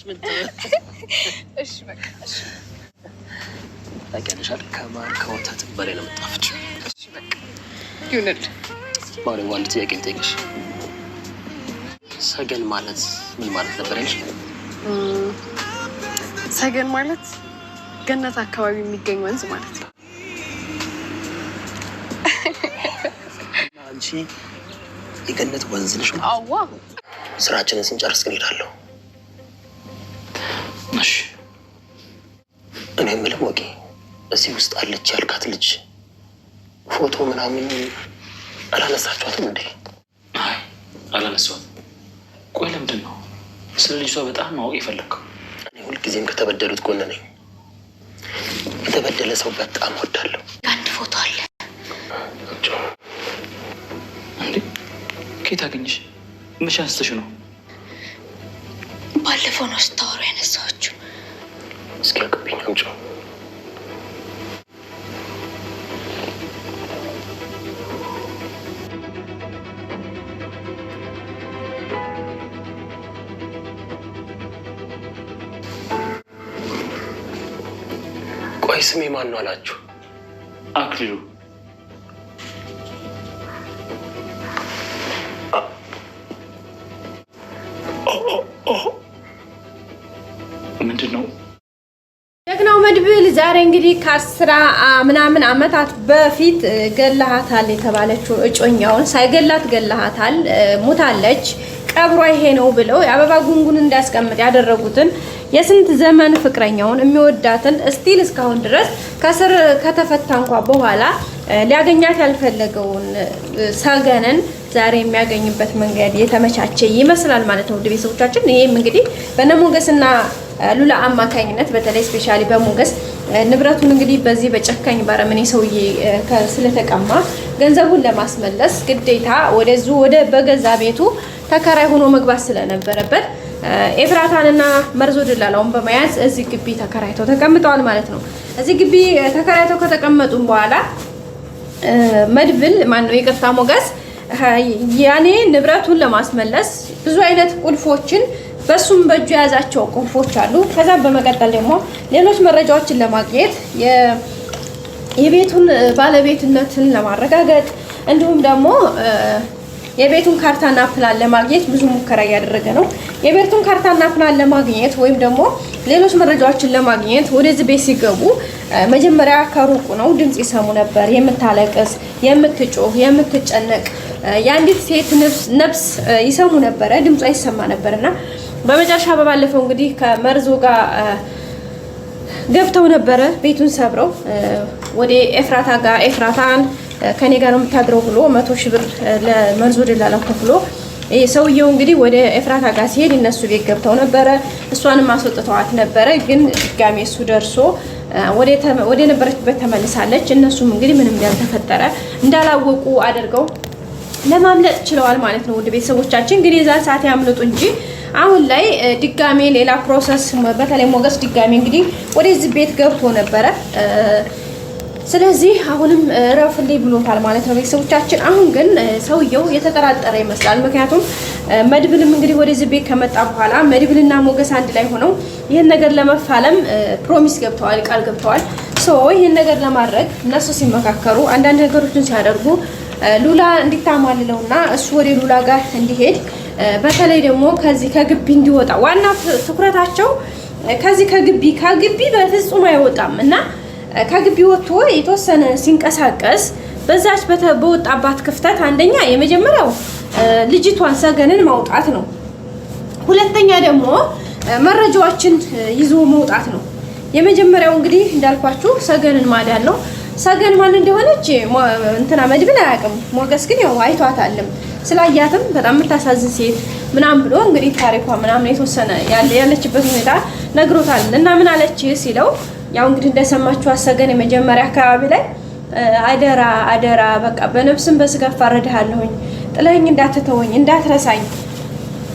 እሺ በቃ እሺ ታውቂያለሽ ከማር ከወተት በላይ ነው የምጣፍጭው። እሺ በቃ ይሁንልህ። ማርያም ዋንድ ጥያቄ ልጠይቅሽ። ሰገን ማለት ምን ማለት ነበር ያልሽ? ሰገን ማለት ገነት አካባቢ የሚገኝ ወንዝ ማለት ነው። አንቺ የገነት ወንዝ ነሽ? አዋ ስራችንን ስንጨርስ ግን እሄዳለሁ። እሺ እኔ የምልህ ወቂ እዚህ ውስጥ አለች ያልካት ልጅ ፎቶ ምናምን አላነሳችኋትም እንዴ? አይ አላነሳሁትም። ቆይ ለምንድን ነው ስለ ልጅቷ በጣም ማወቅ የፈለግከው? እኔ ሁልጊዜም ከተበደሉት ጎን ነኝ። የተበደለ ሰው በጣም ወዳለሁ። አንድ ፎቶ አለ እንዴ? ከየት አገኘሽ? መቼ አንስተሽው ነው? ባለፈው ነው ስታወሩ ያነሳኋችሁ። እስኪ አቅብኝ አምጪ። ቆይ ስሜ ማን ነው አላችሁ? አክሊሉ። ምንድን ነው? ጀግናው መድብል ዛሬ እንግዲህ ከ10 ምናምን አመታት በፊት ገላሃታል የተባለችው እጮኛውን ሳይገላት ገላሃታል፣ ሙታለች፣ ቀብሯ ይሄ ነው ብለው የአበባ ጉንጉን እንዳስቀምጥ ያደረጉትን የስንት ዘመን ፍቅረኛውን የሚወዳትን ስቲል እስካሁን ድረስ ከስር ከተፈታ እንኳን በኋላ ሊያገኛት ያልፈለገውን ሰገንን ዛሬ የሚያገኝበት መንገድ የተመቻቸ ይመስላል ማለት ነው። ውድ ቤተሰቦቻችን ይሄም እንግዲህ በነሞገስና ሉላ አማካኝነት በተለይ ስፔሻሊ በሞገስ ንብረቱን እንግዲህ በዚህ በጨካኝ ባረመኔ ሰውዬ ስለተቀማ ገንዘቡን ለማስመለስ ግዴታ ወደ በገዛ ቤቱ ተከራይ ሆኖ መግባት ስለነበረበት ኤፍራታንና መርዞ ድላላውን በመያዝ እዚህ ግቢ ተከራይተው ተቀምጠዋል ማለት ነው። እዚህ ግቢ ተከራይተው ከተቀመጡ በኋላ መድብል ማነው ይቅርታ ሞገስ ያኔ ንብረቱን ለማስመለስ ብዙ አይነት ቁልፎችን በሱም በእጁ የያዛቸው ቁልፎች አሉ። ከዛ በመቀጠል ደግሞ ሌሎች መረጃዎችን ለማግኘት የቤቱን ባለቤትነትን ለማረጋገጥ እንዲሁም ደግሞ የቤቱን ካርታና ፕላን ለማግኘት ብዙ ሙከራ እያደረገ ነው። የቤቱን ካርታና ፕላን ለማግኘት ወይም ደግሞ ሌሎች መረጃዎችን ለማግኘት ወደዚህ ቤት ሲገቡ መጀመሪያ ከሩቁ ነው ድምጽ ይሰሙ ነበር። የምታለቅስ፣ የምትጮህ፣ የምትጨነቅ የአንዲት ሴት ነፍስ ይሰሙ ነበረ። ድምጿ ይሰማ ነበርና በመጨረሻ በባለፈው እንግዲህ ከመርዞ ጋር ገብተው ነበረ ቤቱን ሰብረው ወደ ኤፍራታ ጋር ኤፍራታን ከኔ ጋር ነው የምታድረው ብሎ 100,000 ብር ለመርዞ ደላላው ከፍሎ ሰውየው እንግዲህ ወደ ኤፍራታ ጋር ሲሄድ እነሱ ቤት ገብተው ነበረ። እሷንም አስወጥተዋት ነበረ። ግን ድጋሜ እሱ ደርሶ ወደ ነበረችበት ተመልሳለች። እነሱም እንግዲህ ምንም ያልተፈጠረ እንዳላወቁ አድርገው ለማምለጥ ችለዋል ማለት ነው። ውድ ቤተሰቦቻችን እንግዲህ የዛ ሰዓት ያምልጡ እንጂ አሁን ላይ ድጋሜ ሌላ ፕሮሰስ በተለይ ሞገስ ድጋሜ እንግዲህ ወደዚህ ቤት ገብቶ ነበረ። ስለዚህ አሁንም ረፍልኝ ብሎታል ማለት ነው ቤተሰቦቻችን። አሁን ግን ሰውየው የተጠራጠረ ይመስላል። ምክንያቱም መድብልም እንግዲህ ወደዚህ ቤት ከመጣ በኋላ መድብልና ሞገስ አንድ ላይ ሆነው ይህን ነገር ለመፋለም ፕሮሚስ ገብተዋል፣ ቃል ገብተዋል። ይህን ነገር ለማድረግ እነሱ ሲመካከሩ አንዳንድ ነገሮችን ሲያደርጉ ሉላ እንዲታማልለውና እሱ ወደ ሉላ ጋር እንዲሄድ በተለይ ደግሞ ከዚህ ከግቢ እንዲወጣ ዋና ትኩረታቸው ከዚህ ከግቢ በፍጹም አይወጣም እና ከግቢ ወጥቶ የተወሰነ ሲንቀሳቀስ በዛች በወጣባት ክፍተት አንደኛ የመጀመሪያው ልጅቷን ሰገንን ማውጣት ነው። ሁለተኛ ደግሞ መረጃዎችን ይዞ መውጣት ነው። የመጀመሪያው እንግዲህ እንዳልኳችሁ ሰገንን ማዳን ነው። ሰገን ማን እንደሆነች እንትና መድብል አያውቅም። ሞገስ ግን ያው አይቷታልም። ስላያትም በጣም የምታሳዝን ሴት ምናምን ብሎ እንግዲህ ታሪኳ ምናምን የተወሰነ ያለችበት ሁኔታ ነግሮታል። እና ምን አለች ሲለው ያው እንግዲህ እንደሰማችሁ ሰገን የመጀመሪያ አካባቢ ላይ አደራ በቃ በነፍስም በስጋ ፋረድሃለሁኝ፣ ጥለኸኝ እንዳትተወኝ፣ እንዳትረሳኝ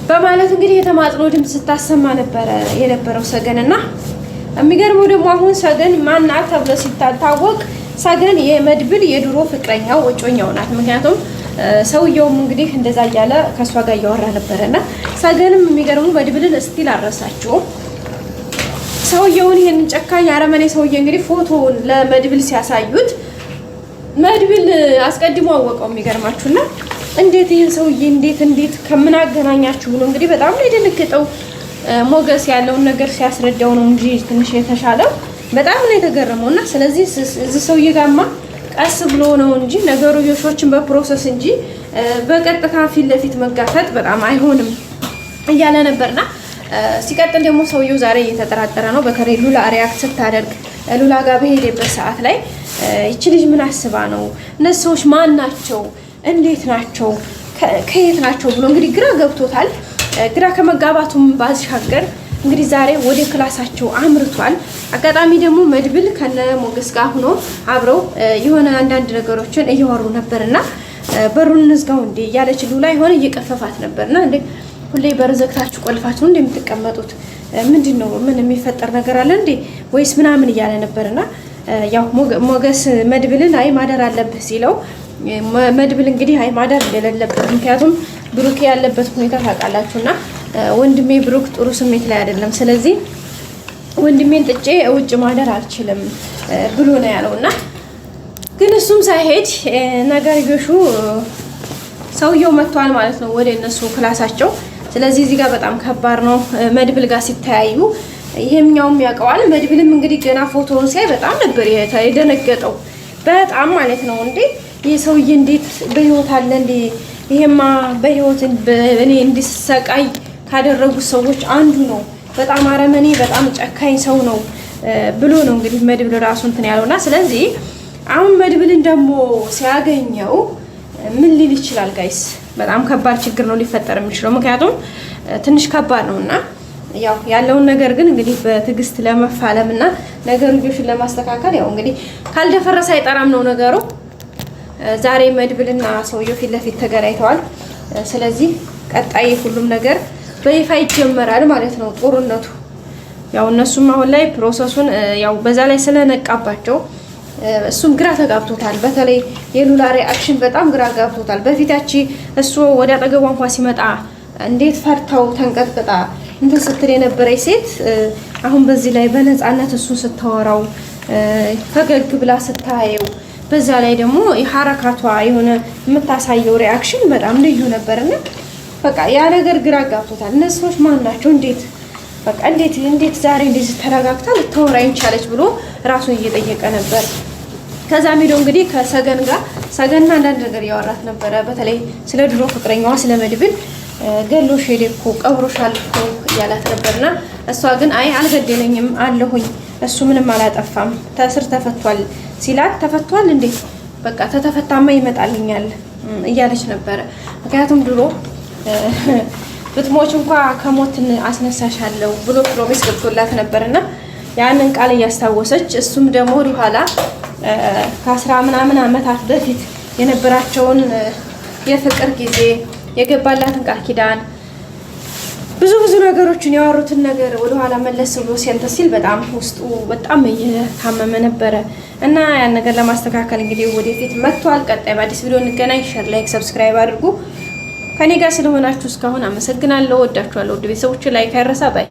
በማለት እንግዲህ የተማጽኖ ድምፅ ስታሰማ ነበረ የነበረው ሰገንና የሚገርመው ደግሞ አሁን ሰገን ማናት ተብሎ ሲታወቅ ሰገን የመድብል የድሮ ፍቅረኛው እጮኛው ናት። ምክንያቱም ሰውየውም እንግዲህ እንደዛ እያለ ከሷ ጋር እያወራ ነበርና ሰገንም የሚገርሙ መድብልን እስቲል አረሳችው። ሰውየውን ይሄን ጨካኝ አረመኔ ሰውዬ እንግዲህ ፎቶውን ለመድብል ሲያሳዩት መድብል አስቀድሞ አወቀው። የሚገርማችሁና እንዴት ይሄን ሰውዬ እንዴት ከምን አገናኛችሁ ብሎ እንግዲህ በጣም ነው የደነገጠው። ሞገስ ያለውን ነገር ሲያስረዳው ነው እንጂ ትንሽ የተሻለው በጣም ነው የተገረመውና ስለዚህ እዚህ ሰውዬ ጋማ ቀስ ብሎ ነው እንጂ ነገሩ የሾችን በፕሮሰስ እንጂ በቀጥታ ፊት ለፊት መጋፈጥ በጣም አይሆንም እያለ ነበርና ሲቀጥል ደግሞ ሰውየው ዛሬ እየተጠራጠረ ነው። በተለይ ሉላ ሪያክት ስታደርግ ሉላ ጋር በሄደበት ሰዓት ላይ ይቺ ልጅ ምን አስባ ነው? እነዚህ ሰዎች ማን ናቸው? እንዴት ናቸው? ከየት ናቸው ብሎ እንግዲህ ግራ ገብቶታል። ግራ ከመጋባቱም ባሻገር እንግዲህ ዛሬ ወደ ክላሳቸው አምርቷል። አጋጣሚ ደግሞ መድብል ከነ ሞገስ ጋር ሆኖ አብረው የሆነ አንዳንድ ነገሮችን እያወሩ ነበርና በሩን እንዝጋው እንዴ እያለች ሉላ የሆነ እየቀፈፋት ነበርና እንዴ ሁሌ በር ዘግታችሁ ቆልፋችሁ እንዴ የምትቀመጡት ምንድነው? ምን የሚፈጠር ነገር አለ እንዴ ወይስ ምናምን እያለ ነበርና ያው ሞገስ መድብልን አይ ማደር አለብህ ሲለው መድብል እንግዲህ አይ ማደር እንደሌለበት ምክንያቱም ብሩክ ያለበት ሁኔታ ታውቃላችሁና ወንድሜ ብሩክ ጥሩ ስሜት ላይ አይደለም፣ ስለዚህ ወንድሜን ጥጬ ውጭ ማደር አልችልም ብሎ ነው ያለውና ግን እሱም ሳይሄድ ነገርዮሹ ሰውየው መጥቷል ማለት ነው ወደ እነሱ ክላሳቸው። ስለዚህ እዚህ ጋር በጣም ከባድ ነው። መድብል ጋር ሲተያዩ ይሄኛውም ያውቀዋል። መድብልም እንግዲህ ገና ፎቶውን ሲያይ በጣም ነበር የደነገጠው በጣም ማለት ነው። እንዴ ይሄ ሰውዬ እንዴት በህይወት አለ እንዴ? ይሄማ በህይወት እኔ እንዲሰቃይ ካደረጉት ሰዎች አንዱ ነው። በጣም አረመኔ፣ በጣም ጨካኝ ሰው ነው ብሎ ነው እንግዲህ መድብል ራሱ እንትን ያለውና ስለዚህ አሁን መድብልን ደግሞ ሲያገኘው ምን ሊል ይችላል ጋይስ? በጣም ከባድ ችግር ነው ሊፈጠር የሚችለው ምክንያቱም ትንሽ ከባድ ነውና ያው ያለውን ነገር ግን እንግዲህ በትዕግስት ለመፋለምና ነገሩን ለማስተካከል ያው እንግዲህ ካልደፈረሰ አይጠራም ነው ነገሩ። ዛሬ መድብልና ሰውየው ፊት ለፊት ተገናኝተዋል። ስለዚህ ቀጣይ ሁሉም ነገር በይፋ ይጀመራል ማለት ነው ጦርነቱ። ያው እነሱም አሁን ላይ ፕሮሰሱን ያው በዛ ላይ ስለነቃባቸው እሱም ግራ ተጋብቶታል። በተለይ የሉላ ሪአክሽን በጣም ግራ ጋብቶታል። በፊታቺ እሱ ወደ አጠገቧ እንኳን ሲመጣ እንዴት ፈርታው ተንቀጥቅጣ እንትን ስትል የነበረች ሴት አሁን በዚህ ላይ በነፃነት እሱን ስታወራው ፈገግ ብላ ስታየው በዛ ላይ ደግሞ የሐረካቷ የሆነ የምታሳየው ሪአክሽን በጣም ልዩ ነበርና በቃ ያ ነገር ግራ ጋብቶታል። እነዚህ ሰዎች ማን ናቸው? እንዴት ዛሬ እንደዚህ ተረጋግታ ልታወራኝ ቻለች ብሎ ራሱን እየጠየቀ ነበር። ከዛ ሄዶ እንግዲህ ከሰገን ጋር ሰገንና አንዳንድ ነገር ያወራት ነበረ። በተለይ ስለ ድሮ ፍቅረኛዋ ስለ መድብል ገሎሽ ሄደ እኮ ቀብሮሻል እኮ እያላት ነበርና እሷ ግን አይ አልገደለኝም አለሁኝ እሱ ምንም አላጠፋም ተስር ተፈቷል ሲላት ተፈቷል እንዴ በቃ ተተፈታማ ይመጣልኛል እያለች ነበረ። ምክንያቱም ድሮ ብትሞች እንኳን ከሞትን አስነሳሻለሁ ብሎ ፕሮሚስ ገብቶላት ነበርና ያንን ቃል እያስታወሰች እሱም ደግሞ ወደኋላ ከ10 ምናምን ዓመታት በፊት የነበራቸውን የፍቅር ጊዜ የገባላትን ቃል ኪዳን ብዙ ነገሮችን ያወሩትን ነገር ወደኋላ መለስ ብሎ ሲንተ ሲል በጣም ውስጡ በጣም እየታመመ ነበረ እና ያን ነገር ለማስተካከል እንግዲህ ወደፊት መጥቷል። ቀጣይ በአዲስ ቪዲዮ እንገናኝ። ሼር፣ ላይክ፣ ሰብስክራይብ አድርጉ። ከኔ ጋር ስለሆናችሁ እስካሁን አመሰግናለሁ። ወዳችኋለሁ። ውድ ቤተሰቦች ላይክ አይረሳ ባይ